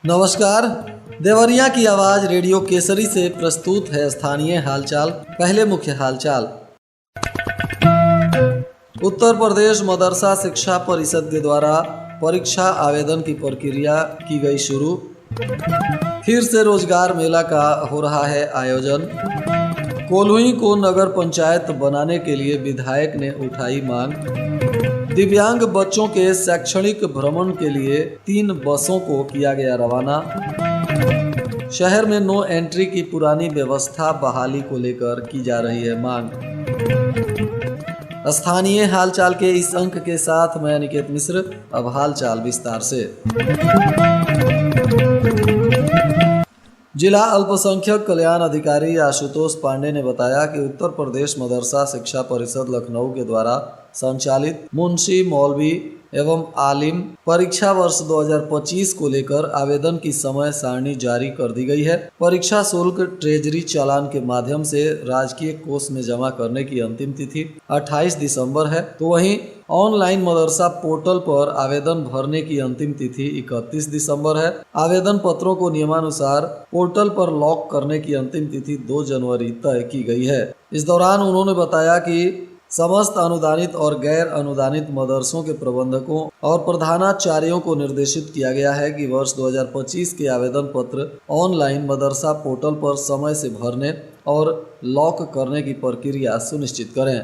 नमस्कार। देवरिया की आवाज रेडियो केसरी से प्रस्तुत है स्थानीय हालचाल। पहले मुख्य हालचाल। उत्तर प्रदेश मदरसा शिक्षा परिषद के द्वारा परीक्षा आवेदन की प्रक्रिया की गई शुरू। फिर से रोजगार मेला का हो रहा है आयोजन। कोल्हुई को नगर पंचायत बनाने के लिए विधायक ने उठाई मांग। दिव्यांग बच्चों के शैक्षणिक भ्रमण के लिए 3 बसों को किया गया रवाना। शहर में नो एंट्री की पुरानी व्यवस्था बहाली को लेकर की जा रही है मांग। स्थानीय हालचाल के इस अंक के साथ मैं अनिकेत मिश्र। अब हालचाल विस्तार से। जिला अल्पसंख्यक कल्याण अधिकारी आशुतोष पांडे ने बताया कि उत्तर प्रदेश मदरसा शिक्षा परिषद लखनऊ के द्वारा संचालित मुंशी मौलवी एवं आलिम परीक्षा वर्ष 2025 को लेकर आवेदन की समय सारणी जारी कर दी गई है। परीक्षा शुल्क ट्रेजरी चालान के माध्यम से राजकीय कोष में जमा करने की अंतिम तिथि 28 दिसंबर है, तो वहीं ऑनलाइन मदरसा पोर्टल पर आवेदन भरने की अंतिम तिथि 31 दिसंबर है। आवेदन पत्रों को नियमानुसार पोर्टल पर लॉक करने की अंतिम तिथि 2 जनवरी तय की गई है। इस दौरान उन्होंने बताया कि समस्त अनुदानित और गैर अनुदानित मदरसों के प्रबंधकों और प्रधानाचार्यों को निर्देशित किया गया है कि वर्ष 2025 के आवेदन पत्र ऑनलाइन मदरसा पोर्टल पर समय से भरने और लॉक करने की प्रक्रिया सुनिश्चित करें।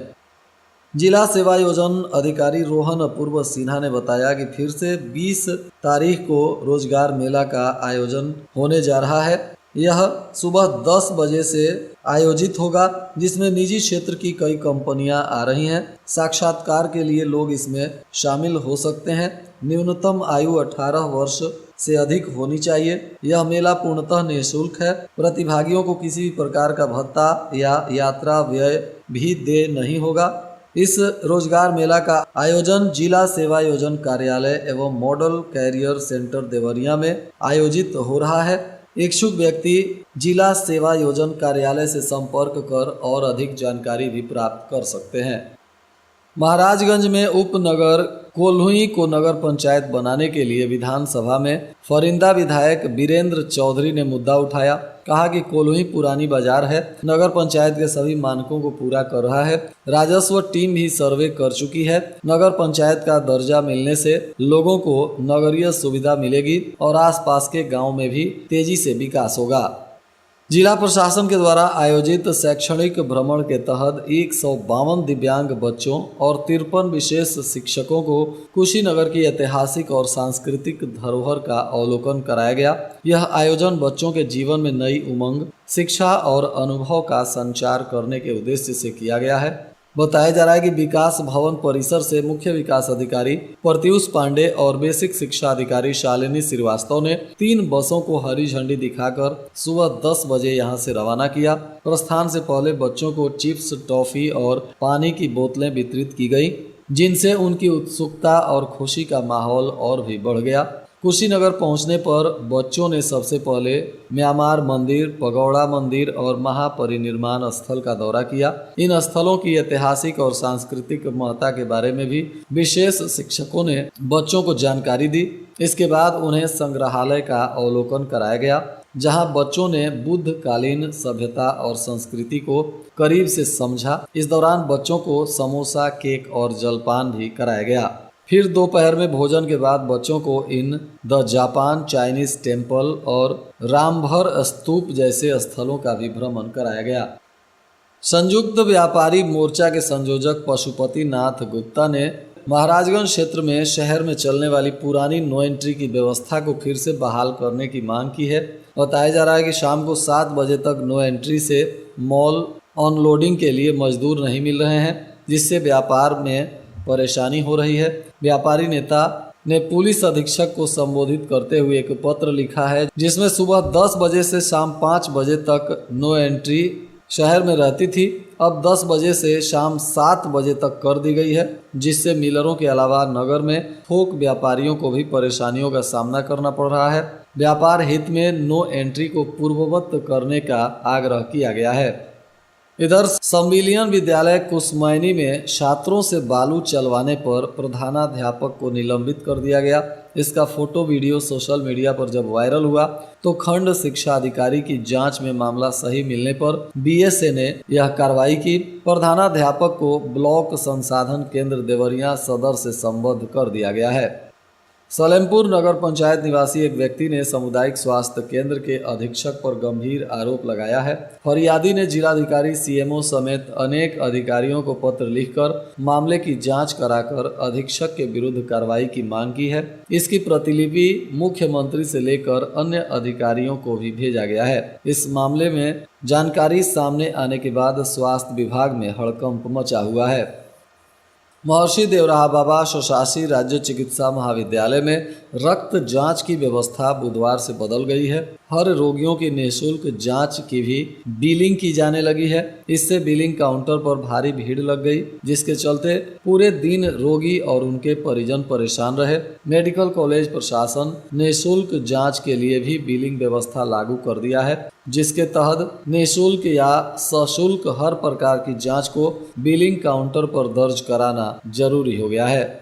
जिला सेवा योजन अधिकारी रोहन अपूर्व सिन्हा ने बताया कि फिर से 20 तारीख को रोजगार मेला का आयोजन होने जा रहा है। यह सुबह 10 बजे से आयोजित होगा, जिसमें निजी क्षेत्र की कई कंपनियां आ रही हैं। साक्षात्कार के लिए लोग इसमें शामिल हो सकते हैं। न्यूनतम आयु 18 वर्ष से अधिक होनी चाहिए। यह मेला पूर्णतः निःशुल्क है। प्रतिभागियों को किसी भी प्रकार का भत्ता या यात्रा व्यय भी दे नहीं होगा। इस रोजगार मेला का आयोजन जिला सेवा योजन कार्यालय एवं मॉडल कैरियर सेंटर देवरिया में आयोजित हो रहा है। इच्छुक व्यक्ति जिला सेवा योजन कार्यालय से संपर्क कर और अधिक जानकारी भी प्राप्त कर सकते हैं। महाराजगंज में उपनगर कोल्हुई को नगर पंचायत बनाने के लिए विधानसभा में फरिंदा विधायक वीरेंद्र चौधरी ने मुद्दा उठाया। कहा कि कोल्हुई पुरानी बाजार है, नगर पंचायत के सभी मानकों को पूरा कर रहा है। राजस्व टीम भी सर्वे कर चुकी है। नगर पंचायत का दर्जा मिलने से लोगों को नगरीय सुविधा मिलेगी और आसपास के गांव में भी तेजी से विकास होगा। जिला प्रशासन के द्वारा आयोजित शैक्षणिक भ्रमण के तहत 152 दिव्यांग बच्चों और 53 विशेष शिक्षकों को कुशीनगर की ऐतिहासिक और सांस्कृतिक धरोहर का अवलोकन कराया गया। यह आयोजन बच्चों के जीवन में नई उमंग, शिक्षा और अनुभव का संचार करने के उद्देश्य से किया गया है। बताया जा रहा है कि विकास भवन परिसर से मुख्य विकास अधिकारी प्रत्युष पांडे और बेसिक शिक्षा अधिकारी शालिनी श्रीवास्तव ने 3 बसों को हरी झंडी दिखाकर सुबह 10 बजे यहां से रवाना किया। प्रस्थान से पहले बच्चों को चिप्स, टॉफी और पानी की बोतलें वितरित की गई, जिनसे उनकी उत्सुकता और खुशी का माहौल और भी बढ़ गया। कुशीनगर पहुंचने पर बच्चों ने सबसे पहले म्यांमार मंदिर, पगौड़ा मंदिर और महापरिनिर्वाण स्थल का दौरा किया। इन स्थलों की ऐतिहासिक और सांस्कृतिक महत्ता के बारे में भी विशेष शिक्षकों ने बच्चों को जानकारी दी। इसके बाद उन्हें संग्रहालय का अवलोकन कराया गया, जहां बच्चों ने बुद्धकालीन सभ्यता और संस्कृति को करीब से समझा। इस दौरान बच्चों को समोसा, केक और जलपान भी कराया गया। फिर दोपहर में भोजन के बाद बच्चों को in the Japan Chinese temple और रामभर स्तूप जैसे स्थलों का भी भ्रमण कराया गया। संयुक्त व्यापारी मोर्चा के संयोजक पशुपति नाथ गुप्ता ने महाराजगंज क्षेत्र में शहर में चलने वाली पुरानी नो एंट्री की व्यवस्था को फिर से बहाल करने की मांग की है। बताया जा रहा है कि शाम को 7 बजे तक नो एंट्री से मॉल अनलोडिंग के लिए मजदूर नहीं मिल रहे हैं, जिससे व्यापार में परेशानी हो रही है। व्यापारी नेता ने पुलिस अधीक्षक को संबोधित करते हुए एक पत्र लिखा है, जिसमें सुबह 10 बजे से शाम 5 बजे तक नो एंट्री शहर में रहती थी, अब 10 बजे से शाम 7 बजे तक कर दी गई है, जिससे मिलरों के अलावा नगर में थोक व्यापारियों को भी परेशानियों का सामना करना पड़ रहा है। व्यापार हित में नो एंट्री को पूर्ववत करने का आग्रह किया गया है। इधर संविलियन विद्यालय कुसमैनी में छात्रों से बालू चलवाने पर प्रधानाध्यापक को निलंबित कर दिया गया। इसका फोटो वीडियो सोशल मीडिया पर जब वायरल हुआ तो खंड शिक्षा अधिकारी की जांच में मामला सही मिलने पर बीएसए ने यह कार्रवाई की। प्रधानाध्यापक को ब्लॉक संसाधन केंद्र देवरिया सदर से संबद्ध कर दिया गया है। सलेमपुर नगर पंचायत निवासी एक व्यक्ति ने सामुदायिक स्वास्थ्य केंद्र के अधीक्षक पर गंभीर आरोप लगाया है। फरियादी ने जिलाधिकारी, सीएमओ समेत अनेक अधिकारियों को पत्र लिखकर मामले की जांच कराकर अधीक्षक के विरुद्ध कार्रवाई की मांग की है। इसकी प्रतिलिपि मुख्यमंत्री से लेकर अन्य अधिकारियों को भी भेजा गया है। इस मामले में जानकारी सामने आने के बाद स्वास्थ्य विभाग में हड़कंप मचा हुआ है। महर्षि देवराहा बाबा स्वशासी राज्य चिकित्सा महाविद्यालय में रक्त जांच की व्यवस्था बुधवार से बदल गई है। हर रोगियों की निःशुल्क जांच की भी बिलिंग की जाने लगी है। इससे बिलिंग काउंटर पर भारी भीड़ लग गई, जिसके चलते पूरे दिन रोगी और उनके परिजन परेशान रहे। मेडिकल कॉलेज प्रशासन निःशुल्क जांच के लिए भी बिलिंग व्यवस्था लागू कर दिया है, जिसके तहत निःशुल्क या सशुल्क हर प्रकार की जांच को बिलिंग काउंटर पर दर्ज कराना जरूरी हो गया है।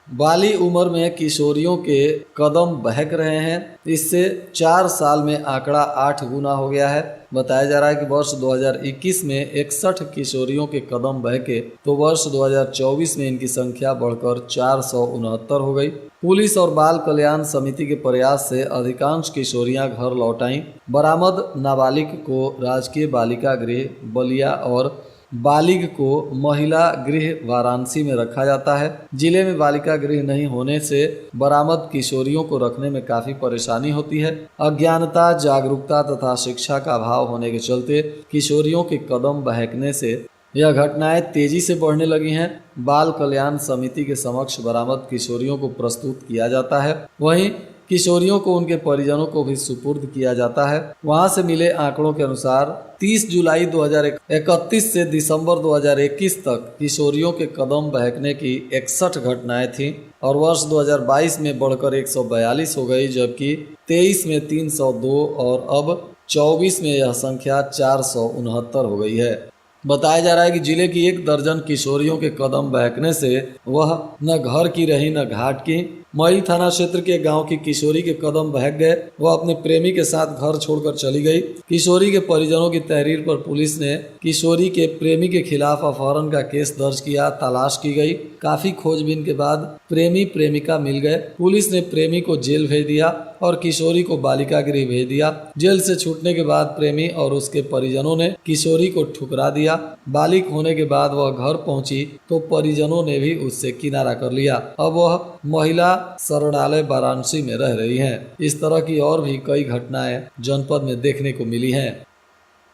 बाली उम्र में किशोरियों के कदम बहक रहे हैं। इससे 4 साल में आंकड़ा 8 गुना हो गया है। बताया जा रहा है कि वर्ष 2021 में 61 किशोरियों के कदम बहके तो वर्ष 2024 में इनकी संख्या बढ़कर 469 हो गई। पुलिस और बाल कल्याण समिति के प्रयास से अधिकांश किशोरियां घर लौट आईं। बरामद नाबालिग को राजकीय बालिका गृह बलिया और बालिग को महिला गृह वाराणसी में रखा जाता है। जिले में बालिका गृह नहीं होने से बरामद किशोरियों को रखने में काफी परेशानी होती है। अज्ञानता, जागरूकता तथा शिक्षा का अभाव होने के चलते किशोरियों के कदम बहकने से यह घटनाएं तेजी से बढ़ने लगी हैं। बाल कल्याण समिति के समक्ष बरामद किशोरियों को प्रस्तुत किया जाता है। वहीं किशोरियों को उनके परिजनों को भी सुपुर्द किया जाता है। वहां से मिले आंकड़ों के अनुसार 30 जुलाई 2031 से दिसंबर 2021 तक किशोरियों के कदम बहकने की 61 घटनाएं थीं और वर्ष 2022 में बढ़कर 142 हो गई, जबकि 23 में 302 और अब 24 में यह संख्या 469 हो गई है। बताया जा रहा है कि जिले की 1 दर्जन किशोरियों के कदम बहकने से वह न घर की रही न घाट की। मई थाना क्षेत्र के गांव की किशोरी के कदम बहक गए। वह अपने प्रेमी के साथ घर छोड़कर चली गई। किशोरी के परिजनों की तहरीर पर पुलिस ने किशोरी के प्रेमी के खिलाफ अपहरण का केस दर्ज किया। तलाश की गई। काफी खोजबीन के बाद प्रेमी प्रेमिका मिल गए। पुलिस ने प्रेमी को जेल भेज दिया और किशोरी को बालिका गृह भेज दिया। जेल से छूटने के बाद प्रेमी और उसके परिजनों ने किशोरी को ठुकरा दिया। बालिक होने के बाद वह घर पहुंची तो परिजनों ने भी उससे किनारा कर लिया। अब वह महिला शरणालय वाराणसी में रह रही हैं। इस तरह की और भी कई घटनाएं जनपद में देखने को मिली हैं।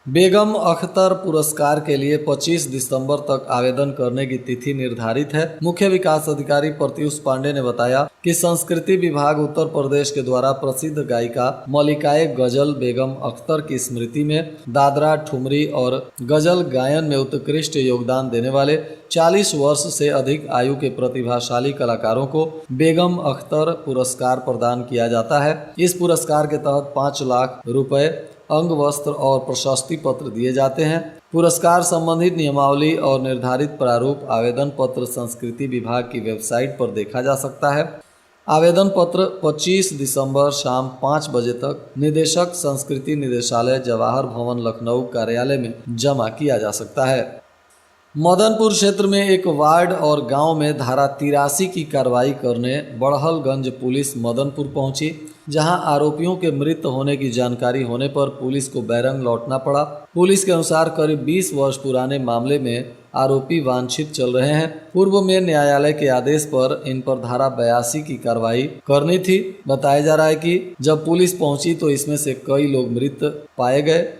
बेगम अख्तर पुरस्कार के लिए 25 दिसंबर तक आवेदन करने की तिथि निर्धारित है। मुख्य विकास अधिकारी प्रत्युष पांडे ने बताया कि संस्कृति विभाग उत्तर प्रदेश के द्वारा प्रसिद्ध गायिका मलिकाए गजल बेगम अख्तर की स्मृति में दादरा, ठुमरी और गजल गायन में उत्कृष्ट योगदान देने वाले 40 वर्ष से अधिक आयु के प्रतिभाशाली कलाकारों को बेगम अख्तर पुरस्कार प्रदान किया जाता है। इस पुरस्कार के तहत 5 लाख रुपए, अंग वस्त्र और प्रशस्ति पत्र दिए जाते हैं। पुरस्कार संबंधित नियमावली और निर्धारित प्रारूप आवेदन पत्र संस्कृति विभाग की वेबसाइट पर देखा जा सकता है। आवेदन पत्र 25 दिसंबर शाम 5 बजे तक निदेशक संस्कृति निदेशालय, जवाहर भवन, लखनऊ कार्यालय में जमा किया जा सकता है। मदनपुर क्षेत्र में एक वार्ड और गांव में धारा 83 की कार्रवाई करने बड़हलगंज पुलिस मदनपुर पहुंची, जहां आरोपियों के मृत होने की जानकारी होने पर पुलिस को बैरंग लौटना पड़ा। पुलिस के अनुसार करीब 20 वर्ष पुराने मामले में आरोपी वांछित चल रहे हैं। पूर्व में न्यायालय के आदेश पर इन पर धारा 82 की कार्रवाई करनी थी। बताया जा रहा है कि जब पुलिस पहुंची तो इसमें से कई लोग मृत पाए गए।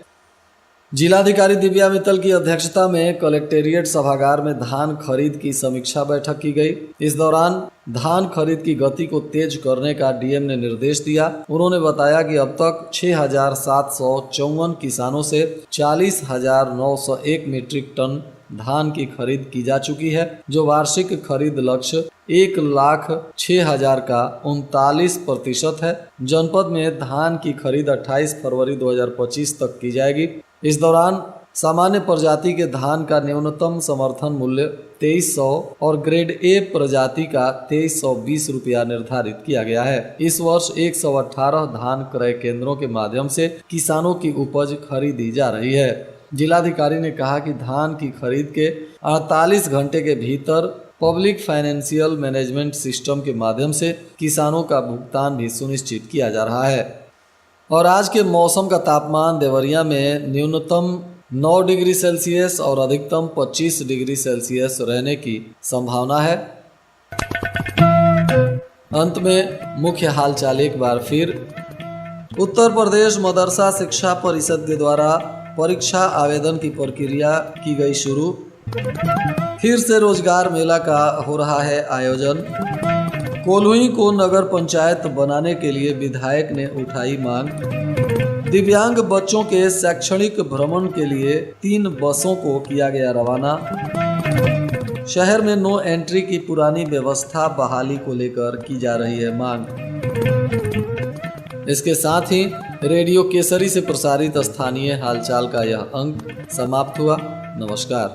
जिलाधिकारी दिव्या मित्तल की अध्यक्षता में कलेक्टेरिएट सभागार में धान खरीद की समीक्षा बैठक की गई। इस दौरान धान खरीद की गति को तेज करने का डीएम ने निर्देश दिया। उन्होंने बताया कि अब तक 6,754 किसानों से 40,901 मीट्रिक टन धान की खरीद की जा चुकी है, जो वार्षिक खरीद लक्ष्य 1,06,000 का 39% है। जनपद में धान की खरीद 28 फरवरी 2025 तक की जाएगी। इस दौरान सामान्य प्रजाति के धान का न्यूनतम समर्थन मूल्य 2300 और ग्रेड ए प्रजाति का 2320 रुपया निर्धारित किया गया है। इस वर्ष 118 धान क्रय केंद्रों के माध्यम से किसानों की उपज खरीदी जा रही है। जिलाधिकारी ने कहा कि धान की खरीद के 48 घंटे के भीतर पब्लिक फाइनेंशियल मैनेजमेंट सिस्टम के माध्यम से किसानों का भुगतान भी सुनिश्चित किया जा रहा है। और आज के मौसम का तापमान देवरिया में न्यूनतम 9 डिग्री सेल्सियस और अधिकतम 25 डिग्री सेल्सियस रहने की संभावना है। अंत में मुख्य हालचाल एक बार फिर। उत्तर प्रदेश मदरसा शिक्षा परिषद के द्वारा परीक्षा आवेदन की प्रक्रिया की गई शुरू। फिर से रोजगार मेला का हो रहा है आयोजन। कोल्हुई को नगर पंचायत बनाने के लिए विधायक ने उठाई मांग। दिव्यांग बच्चों के शैक्षणिक भ्रमण के लिए 3 बसों को किया गया रवाना। शहर में नो एंट्री की पुरानी व्यवस्था बहाली को लेकर की जा रही है मांग। इसके साथ ही रेडियो केसरी से प्रसारित स्थानीय हालचाल का यह अंक समाप्त हुआ। नमस्कार।